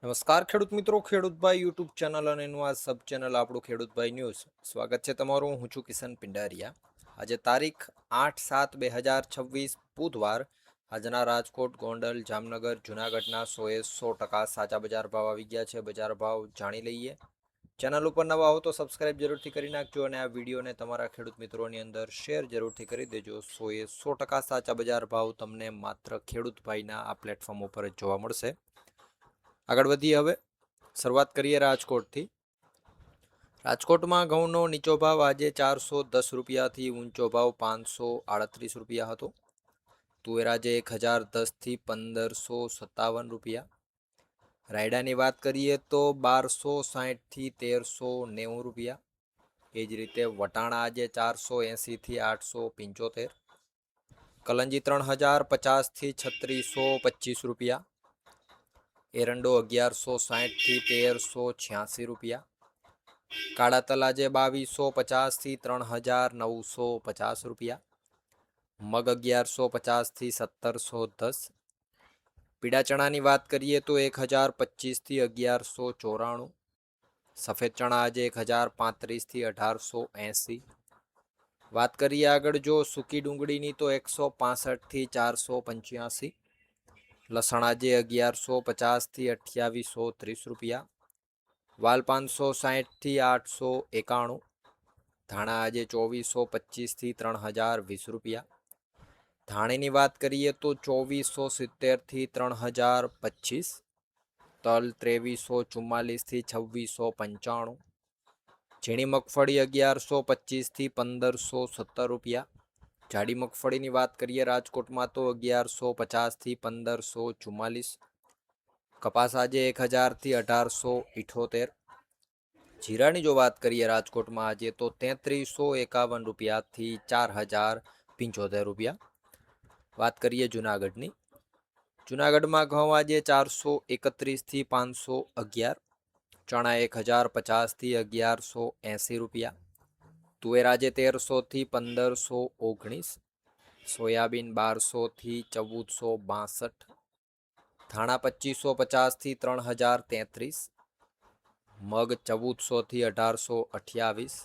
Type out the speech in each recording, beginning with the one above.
નમસ્કાર ખેડૂત મિત્રો, ખેડૂતભાઈ યુટ્યુબ ચેનલ અને એનું આ સબ ચેનલ આપણું ખેડૂતભાઈ ન્યૂઝ. સ્વાગત છે તમારું. હું છું કિશન પિંડારિયા. આજે તારીખ 8/7/2026 બુધવાર. આજના રાજકોટ, ગોંડલ, જામનગર, જુનાગઢના 100% સાચા બજાર ભાવ આવી ગયા છે. બજાર ભાવ જાણી લઈએ. ચેનલ ઉપર નવા હો તો સબસ્ક્રાઇબ જરૂરથી કરી નાખજો અને આ વિડીયોને તમારા ખેડૂત મિત્રોની અંદર શેર જરૂરથી કરી દેજો. 100% સાચા બજાર ભાવ તમને માત્ર ખેડૂતભાઈના આ પ્લેટફોર્મ ઉપર જ જોવા મળશે. આગળ વધીએ. હવે શરૂઆત કરીએ રાજકોટથી. રાજકોટમાં ઘઉંનો નીચો ભાવ આજે 410 રૂપિયાથી ઊંચો ભાવ 538 રૂપિયા હતો. તુવેર આજે 1010થી 1557 રૂપિયા. રાયડાની વાત કરીએ તો 1260થી 1390 રૂપિયા. એ જ રીતે વટાણા આજે 480થી 875. કલંજી 3050થી 3625 રૂપિયા. એરંડો 1160થી 1386 રૂપિયા. કાળા તલ આજે 2250થી 3950 રૂપિયા. મગ 1150થી 1710. પીળા ચણાની વાત કરીએ તો 1025થી 1194. સફેદ ચણા આજે 1035થી 1880. વાત કરીએ આગળ જો સૂકી ડુંગળીની તો 165થી 485. લસણ આજે 1150થી 2830 રૂપિયા. વાલ 560થી 891. ધાણા આજે 2425થી 3020 રૂપિયા. ધાણીની વાત કરીએ તો 2470થી 3025. તલ 2344થી 2695. ઝીણી મગફળી 1125થી 1517 રૂપિયા. જાડી મગફળીની વાત કરીએ રાજકોટમાં તો 1150થી 1544. કપાસ આજે 1000થી 1878. જીરાની જો વાત કરીએ રાજકોટમાં આજે તો 3351 રૂપિયાથી 4075 રૂપિયા. વાત કરીએ જુનાગઢની. જુનાગઢમાં ઘઉં આજે 431થી 511. ચણા 1050થી 1180 રૂપિયા. તુવેર આજે 1300થી 1519. સોયાબીન 1200થી 1462. ધાણા 2550થી 3033. મગ 1400થી 1828.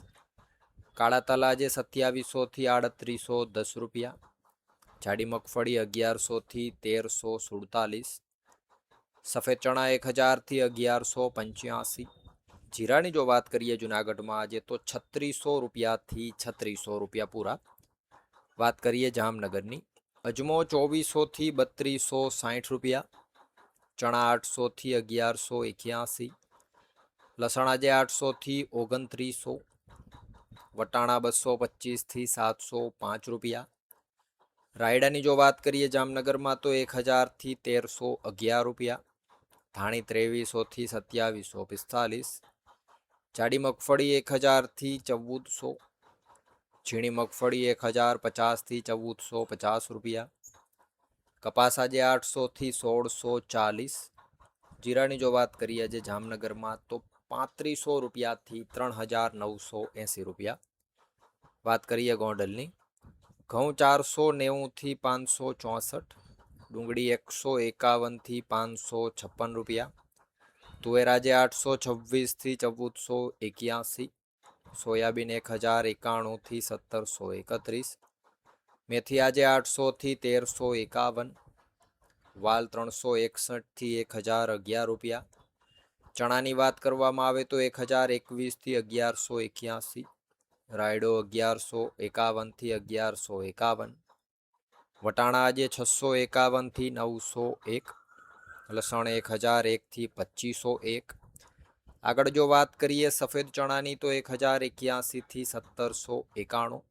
કાળા તલ આજે 2700થી 3810 રૂપિયા. જાડી મગફળી 1100થી 1347. સફેદ ચણા 1000થી 1185. જીરાની જો વાત કરીએ જુનાગઢમાં આજે તો 3600 રૂપિયાથી 3600 રૂપિયા પૂરા. વાત કરીએ જામનગરની. અજમો 2400થી 3260 રૂપિયા. ચણા 800થી 1181. લસણ આજે 800થી 2900. વટાણા 225થી 705 રૂપિયા. રાયડાની જો વાત કરીએ જામનગરમાં તો 1000થી 1311 રૂપિયા. ધાણી 2300થી 2745. જાડી મગફળી 1000થી 1400. ઝીણી મગફળી 1050થી 1450 રૂપિયા. કપાસ આજે 800થી 1640. જીરાની જો વાત કરીએ આજે જામનગરમાં તો 3500 રૂપિયાથી 3980 રૂપિયા. વાત કરીએ ગોંડલની. ઘઉં 490થી 564. ડુંગળી 151થી 556 રૂપિયા. તુવેર આજે 826થી 1481. સોયાબીન 1091થી 1731. મેથી આજે 800થી 1351. વાલ 361થી 1011 રૂપિયા. ચણાની વાત કરવામાં આવે તો 1021થી 1181. રાયડો 1151થી 1151. વટાણા આજે 651થી 901. લસણ 1001થી 2501. આગળ જો વાત કરીએ સફેદ ચણાની તો 1081થી 1791.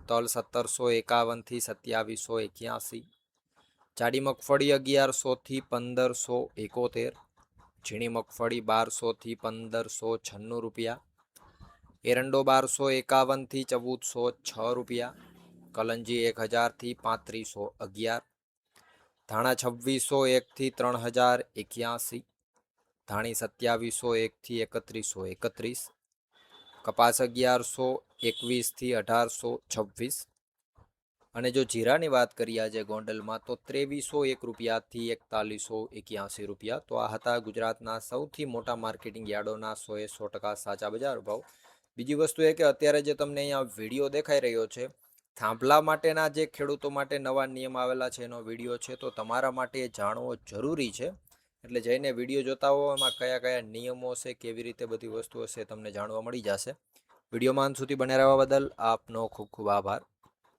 તલ 1751થી 2781. જાડી મગફળી 1100થી 1571. ઝીણી મગફળી 1200થી 1596 રૂપિયા. એરંડો 1251થી 1406 રૂપિયા. કલંજી 1000થી 3511. ધાણા 2601થી 3081. ધાણી 2701થી 3131. કપાસ 1121થી 1826. અને જો જીરાની વાત કરીએ આજે ગોંડલમાં તો 2301 રૂપિયાથી 4181 રૂપિયા. તો આ હતા ગુજરાતના સૌથી મોટા માર્કેટિંગ યાર્ડોના 100% સાચા બજાર ભાવ. બીજી વસ્તુ એ કે અત્યારે જે તમને અહીંયા વિડીયો દેખાઈ રહ્યો છે, થાંભલા માટેના જે ખેડૂતો માટે નવા નિયમ આવેલા છે એનો વિડીયો છે, તો તમારા માટે એ જાણવો જરૂરી છે. એટલે જઈને વિડીયો જોતા હો, એમાં કયા કયા નિયમો છે, કેવી રીતે બધી વસ્તુઓ છે તમને જાણવા મળી જશે. વિડીયોમાં અંત સુધી બને રહેવા બદલ આપનો ખૂબ ખૂબ આભાર.